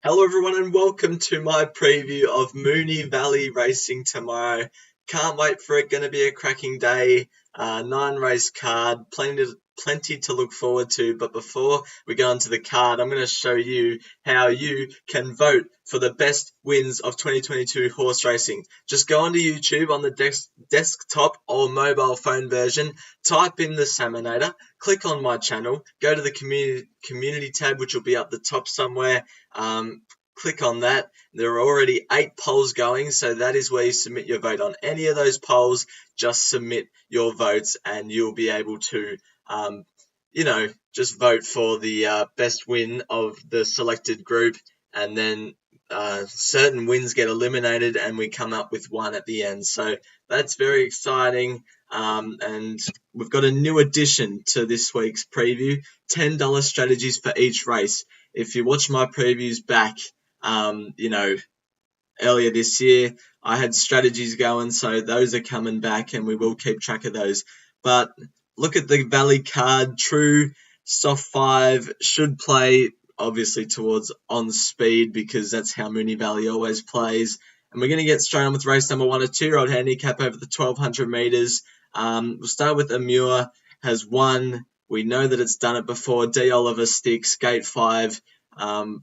Hello everyone and welcome to my preview of Moonee Valley racing tomorrow. Can't wait for it, going to be a cracking day. 9 race card, plenty to look forward to. But before we go into the card, I'm going to show you how you can vote for the best wins of 2022 horse racing. Just go onto YouTube on the desktop or mobile phone version, type in the Salmonator, click on my channel, go to the community tab, which will be up the top somewhere. Click on that. There are already 8 polls going, so that is where you submit your vote. On any of those polls, just submit your votes and you'll be able to, just vote for the best win of the selected group, and then certain wins get eliminated and we come up with one at the end. So that's very exciting. And we've got a new addition to this week's preview, $10 strategies for each race. If you watch my previews back, earlier this year, I had strategies going, so those are coming back and we will keep track of those. But look at the Valley card. True, soft 5 should play obviously towards on speed because that's how Moonee Valley always plays. And we're going to get straight on with race number 1, a 2-year-old handicap over the 1200 metres. We'll start with Amur, has won. We know that it's done it before. D. Oliver Sticks, gate 5,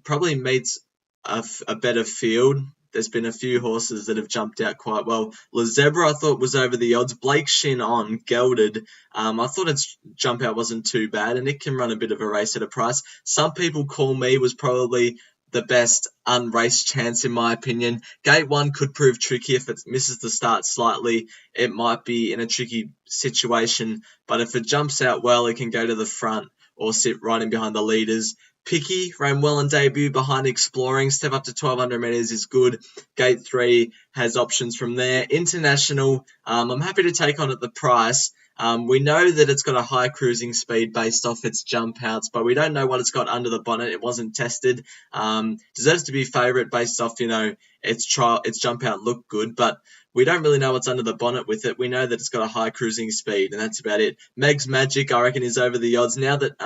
probably meets a better field. There's been a few horses that have jumped out quite well. Le Zebra I thought was over the odds. Blake Shin on, gelded. I thought its jump out wasn't too bad, and it can run a bit of a race at a price. Some people call me was probably the best unraced chance in my opinion. Gate 1 could prove tricky if it misses the start slightly. It might be in a tricky situation, but if it jumps out well, it can go to the front or sit right in behind the leaders. Picky ran well on debut behind Exploring. Step up to 1200 metres is good. Gate 3 has options from there. International, I'm happy to take on at the price. We know that it's got a high cruising speed based off its jump outs, but we don't know what it's got under the bonnet. It wasn't tested. Deserves to be favourite based off, its jump out looked good, but we don't really know what's under the bonnet with it. We know that it's got a high cruising speed, and that's about it. Meg's Magic, I reckon, is over the odds. Now that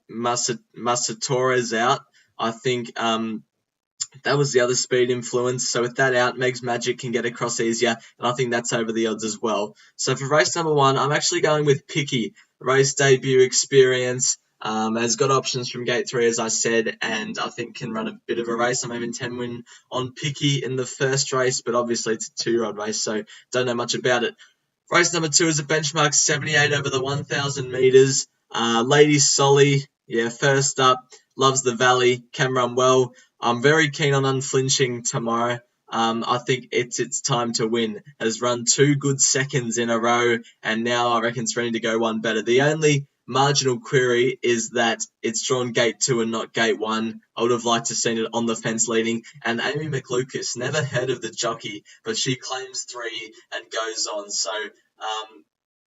Masatora's out, I think that was the other speed influence. So with that out, Meg's Magic can get across easier, and I think that's over the odds as well. So for race number 1, I'm actually going with Picky. Race debut experience. Has got options from gate 3, as I said, and I think can run a bit of a race. I'm even 10 win on Picky in the first race, but obviously it's a 2-year-old race, so don't know much about it. Race number 2 is a benchmark 78 over the 1,000 metres. Lady Solly, first up, loves the Valley, can run well. I'm very keen on Unflinching tomorrow. I think it's its time to win. Has run 2 good seconds in a row, and now I reckon it's ready to go one better. The only marginal query is that it's drawn gate 2 and not gate 1. I would have liked to have seen it on the fence leading. And Amy McLucas, never heard of the jockey, but she claims 3 and goes on. So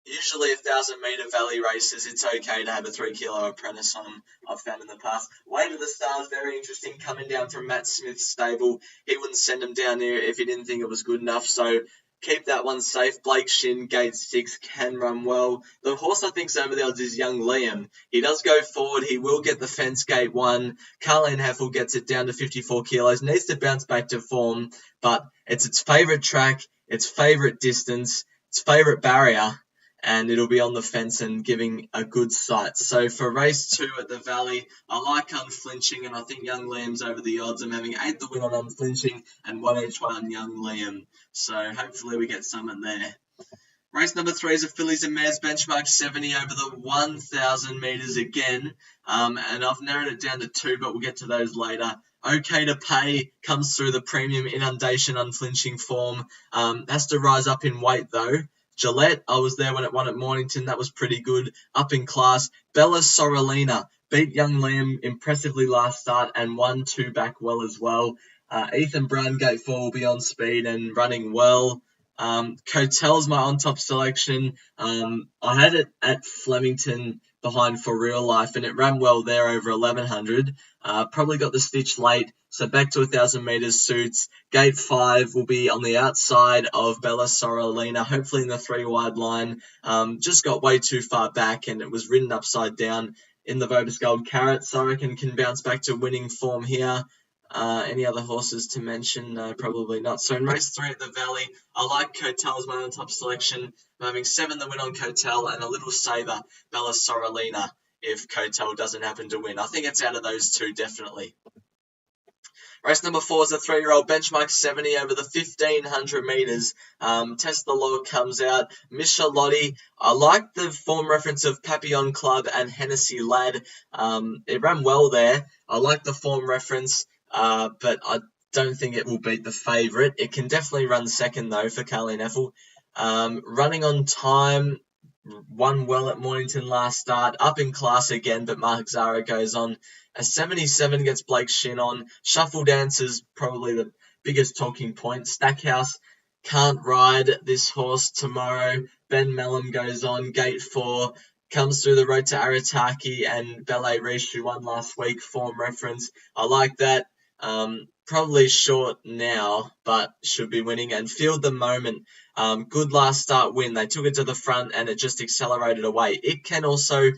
usually 1,000-metre Valley races, it's okay to have a 3-kilo apprentice on, I've found in the past. Way to the Stars, very interesting, coming down from Matt Smith's stable. He wouldn't send him down here if he didn't think it was good enough, so keep that one safe. Blake Shin, gate 6, can run well. The horse I think's over the odds is Young Liam. He does go forward. He will get the fence gate 1. Carleen Heffel gets it down to 54 kilos. Needs to bounce back to form, but it's its favourite track, its favourite distance, its favourite barrier, and it'll be on the fence and giving a good sight. So for race 2 at the Valley, I like Unflinching, and I think Young Liam's over the odds. I'm having 8 the win on Unflinching and 1 each way on Young Liam. So hopefully we get some in there. Race number 3 is a Fillies and Mares benchmark 70 over the 1,000 metres again. And I've narrowed it down to 2, but we'll get to those later. Okay to Pay comes through the premium Inundation Unflinching form. Has to rise up in weight though. Gillette, I was there when it won at Mornington. That was pretty good. Up in class. Bella Sorrelina beat Young Liam impressively last start and won 2 back well as well. Ethan Brown, gate 4, will be on speed and running well. Cotel's my on-top selection. I had it at Flemington behind For Real Life, and it ran well there over 1,100. Probably got the stitch late, so back to 1,000 metres suits. Gate 5 will be on the outside of Bella Sorrelina, hopefully in the 3-wide line. Just got way too far back, and it was ridden upside down in the Vobis Gold Carrot, so I reckon can bounce back to winning form here. Any other horses to mention? No, probably not. So in race 3 at the Valley, I like Cotel as my on-top selection. I'm having 7 the win on Cotel and a little saver, Bella Sorrelina, if Cotel doesn't happen to win. I think it's out of those two, definitely. Race number 4 is a 3-year-old benchmark 70 over the 1,500 metres. Test the Law comes out. Michelotti, I like the form reference of Papillon Club and Hennessy Lad. It ran well there. I like the form reference, but I don't think it will beat the favourite. It can definitely run second, though, for Carly Neffel. Running on time, won well at Mornington last start, up in class again, but Mark Zara goes on. A 77 gets Blake Shin on. Shuffle Dance is probably the biggest talking point. Stackhouse can't ride this horse tomorrow. Ben Mellum goes on. Gate 4 comes through the road to Arataki and Ballet Riche, who won last week, form reference. I like that. Probably short now, but should be winning. And Field the Moment. Good last start win. They took it to the front and it just accelerated away. It can also,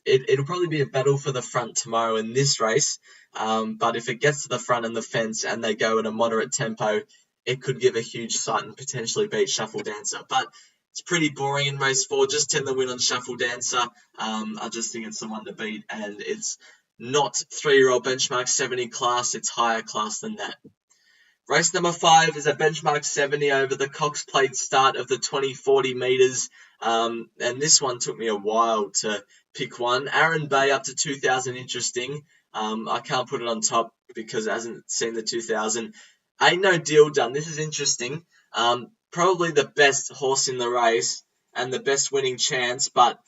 it'll probably be a battle for the front tomorrow in this race. But if it gets to the front and the fence and they go at a moderate tempo, it could give a huge sight and potentially beat Shuffle Dancer. But it's pretty boring in race 4. Just 10 the win on Shuffle Dancer. I just think it's the one to beat, and it's not 3-year-old benchmark 70 class. It's higher class than that. Race number 5 is a benchmark 70 over the Cox Plate start of the 2040 metres. And this one took me a while to pick one. Aaron Bay up to 2,000, interesting. I can't put it on top because it hasn't seen the 2,000. Ain't No Deal Done. This is interesting. Probably the best horse in the race and the best winning chance, but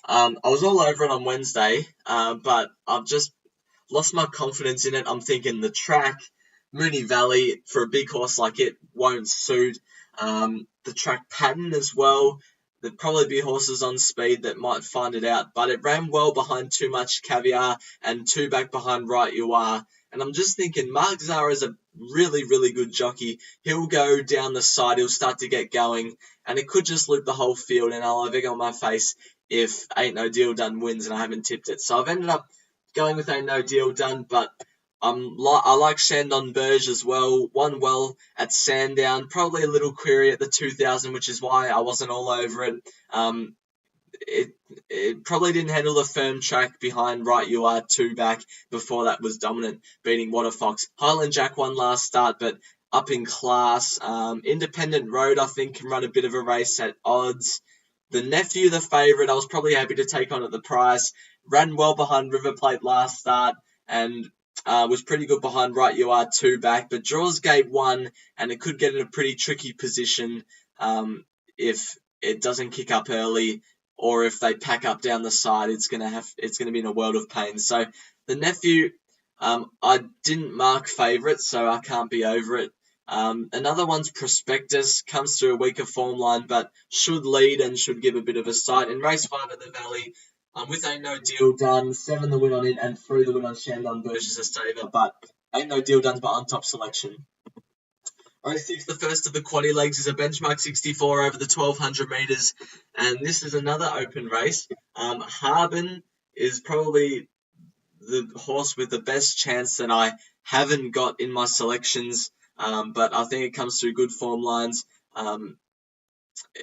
I was all over it on Wednesday, but I've just lost my confidence in it. I'm thinking the track, Moonee Valley, for a big horse like it, won't suit. The track pattern as well. There'd probably be horses on speed that might find it out, but it ran well behind Too Much Caviar and 2 back behind Right You Are. And I'm just thinking, Mark Zara is a really, really good jockey. He'll go down the side, he'll start to get going, and it could just loop the whole field, and I'll have egg on my face if Ain't No Deal Done wins and I haven't tipped it. So I've ended up going with Ain't No Deal Done, but I like Shandon Burge as well. Won well at Sandown. Probably a little query at the 2,000, which is why I wasn't all over it. It probably didn't handle the firm track behind Right You Are 2 back. Before that was dominant, beating Waterfox. Highland Jack won last start, but up in class. Independent Road, I think, can run a bit of a race at odds. The Nephew, the favourite, I was probably happy to take on at the price. Ran well behind River Plate last start and was pretty good behind Right You Are 2 back, but draws gate 1 and it could get in a pretty tricky position if it doesn't kick up early or if they pack up down the side. It's gonna be in a world of pain. So the Nephew, I didn't mark favourite, so I can't be over it. Another one's Prospectus, comes through a weaker form line, but should lead and should give a bit of a sight. In race 5 at the Valley, with Ain't No Deal Done, 7 the win on it, and 3 the win on Shandon Burge as a saver, but Ain't No Deal Done's my on-top selection. Race 6, the first of the quaddy legs, is a benchmark 64 over the 1,200 metres, and this is another open race. Harbin is probably the horse with the best chance that I haven't got in my selections, but I think it comes through good form lines.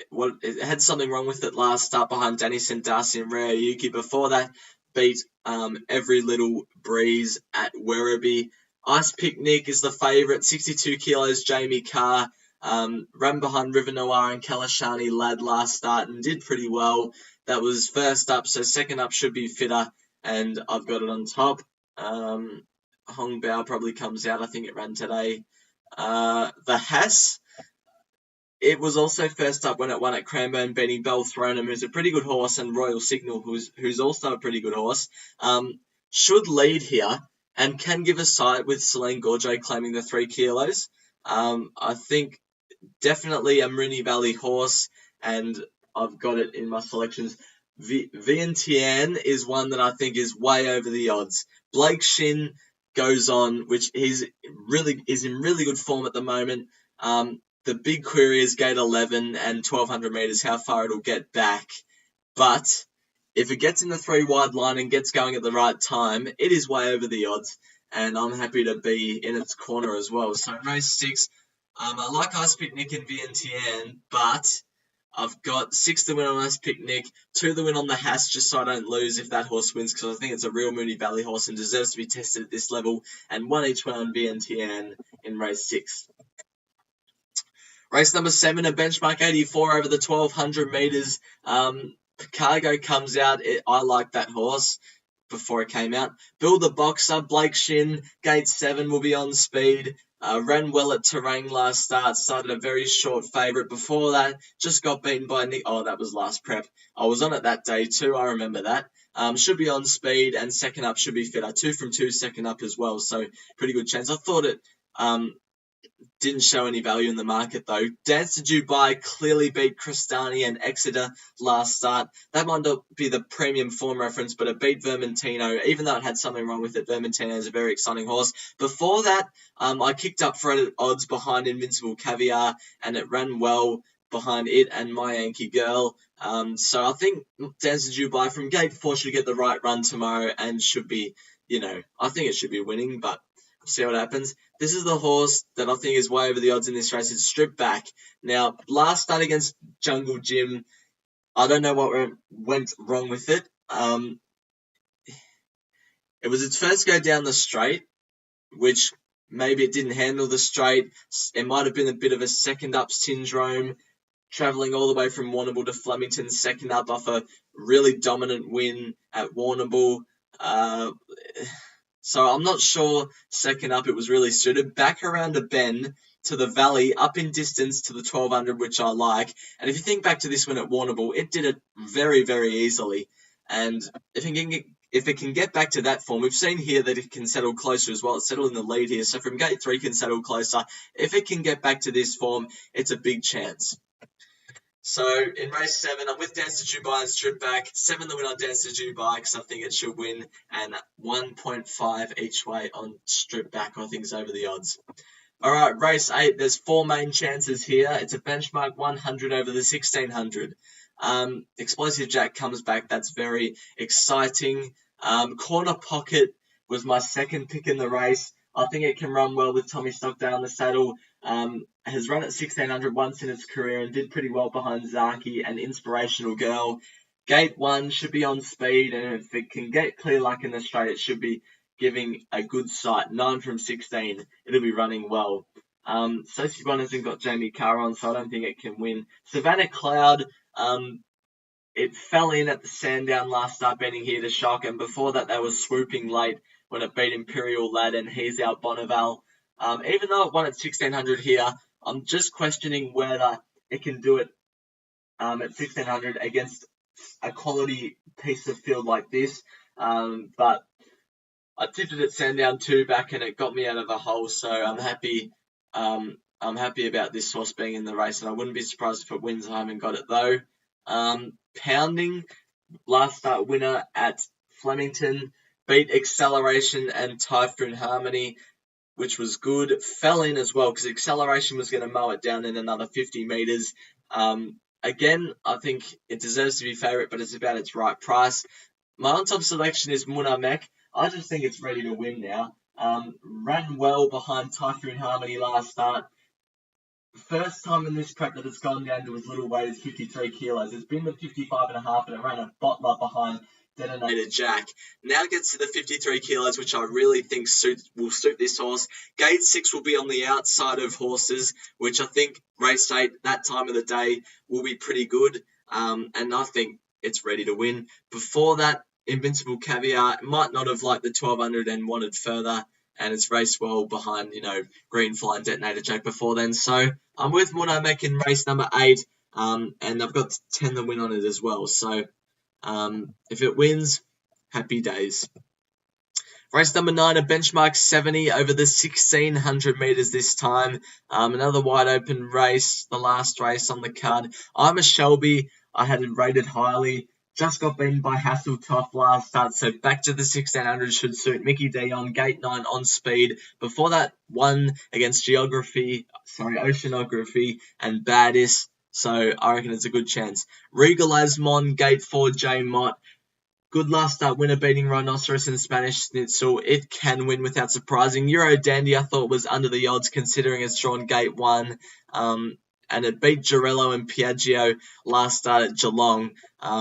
It had something wrong with it last start behind Danny Darcy and Rare Yuki. Before that, beat Every Little Breeze at Werribee. Ice Picnic is the favourite, 62 kilos, Jamie Carr. Ran behind River Noir and Kalashani Lad last start and did pretty well. That was first up, so second up should be fitter, and I've got it on top. Hong Bao probably comes out. I think it ran today. The Hass, it was also first up when it won at Cranbourne, beating Belthronum, who's a pretty good horse, and Royal Signal, who's also a pretty good horse. Should lead here and can give a sight with Celine Gorge claiming the 3 kilos. I think definitely a Moonee Valley horse, and I've got it in my selections. Vientiane is one that I think is way over the odds. Blake Shin goes on, which is in really good form at the moment. The big query is gate 11 and 1,200 metres, how far it'll get back. But if it gets in the 3 wide line and gets going at the right time, it is way over the odds. and I'm happy to be in its corner as well. So race 6, I like Ice Picnic and Vientiane, but I've got 6 to win on Ice Picnic, 2 to win on the Hass, just so I don't lose if that horse wins, because I think it's a real Moonee Valley horse and deserves to be tested at this level, and 1 each way on Vientiane in race 6. Race number 7, a benchmark 84 over the 1200 metres. Cargo comes out. I like that horse before it came out. Bill the Boxer, Blake Shin, gate 7 will be on speed. Ran well at Terrain last start, started a very short favourite. Before that, just got beaten by Nick. Oh, that was last prep. I was on it that day too, I remember that. Should be on speed, and second up should be fitter. 2 from 2 second up as well, so pretty good chance. I thought it didn't show any value in the market though. Dance to Dubai clearly beat Cristani and Exeter last start. That might not be the premium form reference, but it beat Vermentino. Even though it had something wrong with it, Vermentino is a very exciting horse. Before that, I kicked up for it at odds behind Invincible Caviar, and it ran well behind it and My Yankee Girl. So I think Dance to Dubai from gate 4 should get the right run tomorrow and should be, I think it should be winning, but see what happens. This is the horse that I think is way over the odds in this race. It's Stripped Back. Now, last start against Jungle Gym, I don't know what went wrong with it. It was its first go down the straight, which maybe it didn't handle the straight. It might have been a bit of a second up syndrome, travelling all the way from Warrnambool to Flemington, second up off a really dominant win at Warrnambool. So I'm not sure second up it was really suited. Back around a bend to the Valley, up in distance to the 1200, which I like. And if you think back to this one at Warrnambool, it did it very, very easily. And if it can get back to that form, we've seen here that it can settle closer as well. It's settled in the lead here. So from gate 3 can settle closer. If it can get back to this form, it's a big chance. So in race 7, I'm with Dance to Dubai and Stripped Back. 7 the win on Dance to Dubai because I think it should win, and 1.5 each way on Stripped Back. I think is over the odds. All right, race 8. There's 4 main chances here. It's a benchmark 100 over the 1600. Explosive Jack comes back. That's very exciting. Corner Pocket was my second pick in the race. I think it can run well with Tommy Stockdale in the saddle. Has run at 1600 once in its career and did pretty well behind Zaki and Inspirational Girl. Gate 1 should be on speed, and if it can get clear luck in the straight, it should be giving a good sight. 9 from 16, it'll be running well. Sophie One hasn't got Jamie Carr on, so I don't think it can win. Savannah Cloud, it fell in at the Sandown last start, betting here to shock, and before that they were swooping late when it beat Imperial Lad and He's Out Bonneval. Even though it won at 1600 here, I'm just questioning whether it can do it at 1600 against a quality piece of field like this. But I tipped it at Sandown 2 back and it got me out of a hole, so I'm happy. I'm happy about this horse being in the race, and I wouldn't be surprised if it wins. I haven't got it though. Pounding, last start winner at Flemington, beat Acceleration and Typhoon Harmony, which was good. Fell in as well because Acceleration was going to mow it down in another 50 metres. Again, I think it deserves to be favourite, but it's about its right price. My on-top selection is Moonee. I just think it's ready to win now. Ran well behind Typhoon Harmony last start. First time in this prep that it's gone down to as little weight as 53 kilos. It's been the 55.5 and it ran a bottler behind Detonator Jack. Now gets to the 53 kilos, which I really think will suit this horse. Gate 6 will be on the outside of horses, which I think race 8, that time of the day, will be pretty good. And I think it's ready to win. Before that, Invincible Caviar might not have liked the 1200 and wanted further, and it's raced well behind, Green Fly and Detonator Jack before then. So I'm with Moonee in race number 8, and I've got 10 to win on it as well. So if it wins, happy days. Race number 9, a benchmark 70 over the 1600 metres this time. Another wide open race, the last race on the card. I'm a Shelby. I had it rated highly. Just got beaten by Hasseltoff last start, so back to the 1600 should suit. Mickey D on gate 9 on speed. Before that, won against Oceanography and Baddest, so I reckon it's a good chance. Regal Asmon, gate 4, J Mott. Good last start winner beating Rhinoceros and Spanish Schnitzel. It can win without surprising. Euro Dandy I thought was under the odds considering it's drawn gate 1. And it beat Girello and Piaggio last start at Geelong.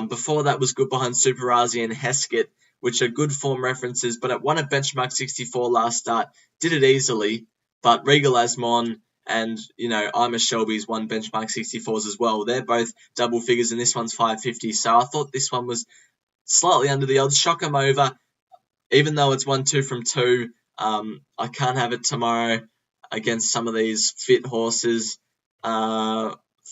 Before that was good behind Super Razi and Heskett, which are good form references, but it won a benchmark 64 last start. Did it easily, but Regal Asmon and, Ima Shelby's won benchmark 64s as well. They're both double figures, and this one's 550. So I thought this one was slightly under the odds. Shock 'em over, even though it's 1-2 from 2. I can't have it tomorrow against some of these fit horses.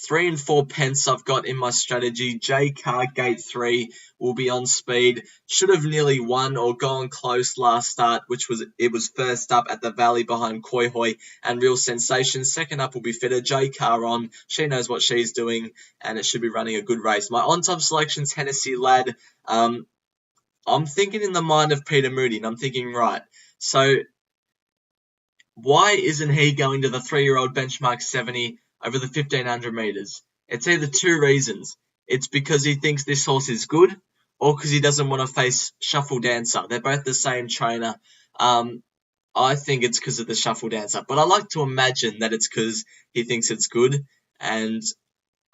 3 and 4 pence I've got in my strategy. J Car Gate 3 will be on speed. Should have nearly won or gone close last start, it was first up at the Valley behind Koi Hoi and Real Sensation. Second up will be fitter. J Car on. She knows what she's doing, and it should be running a good race. My on-top selection's Hennessy Lad. I'm thinking in the mind of Peter Moonee, and I'm thinking, right, so why isn't he going to the 3-year-old benchmark 70 over the 1,500 metres? It's either 2 reasons. It's because he thinks this horse is good, or because he doesn't want to face Shuffle Dancer. They're both the same trainer. I think it's because of the Shuffle Dancer, but I like to imagine that it's because he thinks it's good, and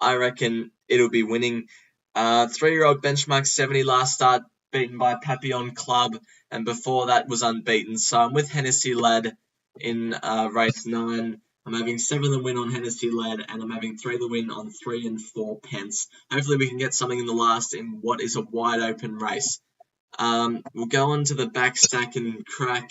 I reckon it'll be winning. 3-year-old benchmark 70 last start, beaten by Papillon Club, and before that was unbeaten. So I'm with Hennessy Lad in race 9. I'm having 7 the win on Hennessy Lad, and I'm having 3 the win on 3 and 4 pence. Hopefully we can get something in the last in what is a wide open race. We'll go on to the back stack and crack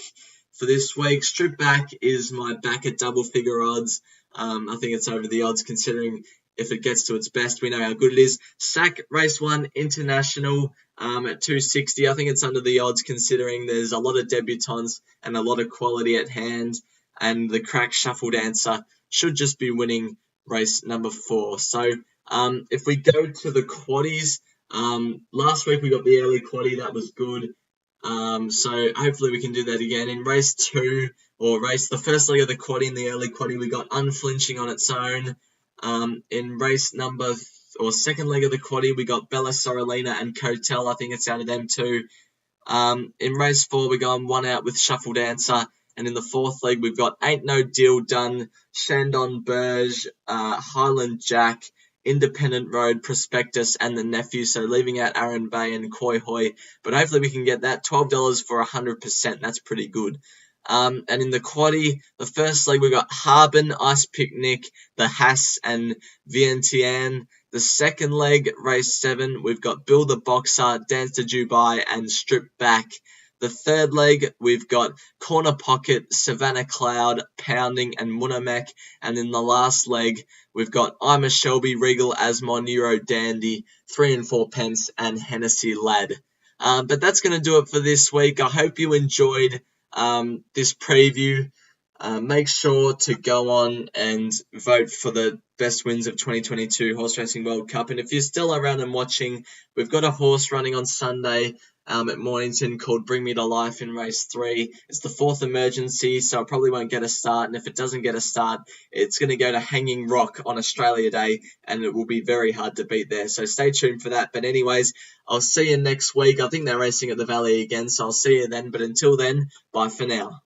for this week. Strip back is my back at double figure odds. I think it's over the odds considering if it gets to its best, we know how good it is. Sack race 1 international at 260. I think it's under the odds considering there's a lot of debutants and a lot of quality at hand. And the crack Shuffle Dancer should just be winning race number 4. So if we go to the quaddies, last week we got the early quaddie. That was good. So hopefully we can do that again. In race 2, the first leg of the quaddie and the early quaddie, we got Unflinching on its own. In race second leg of the quaddie, we got Bella Sorrelina and Cotel. I think it's out of them too. In race 4, we're going 1 out with Shuffle Dancer. And in the 4th leg, we've got Ain't No Deal Done, Shandon Burge, Highland Jack, Independent Road, Prospectus, and the Nephew. So leaving out Aaron Bay and Koi Hoi. But hopefully we can get that. $12 for 100%. That's pretty good. And in the quaddie, the first leg we got Harbin, Ice Picnic, the Hass, and Vientiane. The second leg, race 7, we've got Bill the Boxer, Dance to Dubai, and Strip Back. The third leg, we've got Corner Pocket, Savannah Cloud, Pounding, and Munamek. And in the last leg, we've got Ima Shelby, Regal Asmon, Euro Dandy, 3 and 4 pence, and Hennessy Lad. But that's going to do it for this week. I hope you enjoyed this preview. Make sure to go on and vote for the best wins of 2022 Horse Racing World Cup. And if you're still around and watching, we've got a horse running on Sunday at Mornington called Bring Me to Life in race 3. It's the 4th emergency, so it probably won't get a start. And if it doesn't get a start, it's going to go to Hanging Rock on Australia Day, and it will be very hard to beat there. So stay tuned for that. But anyways, I'll see you next week. I think they're racing at the Valley again, so I'll see you then. But until then, bye for now.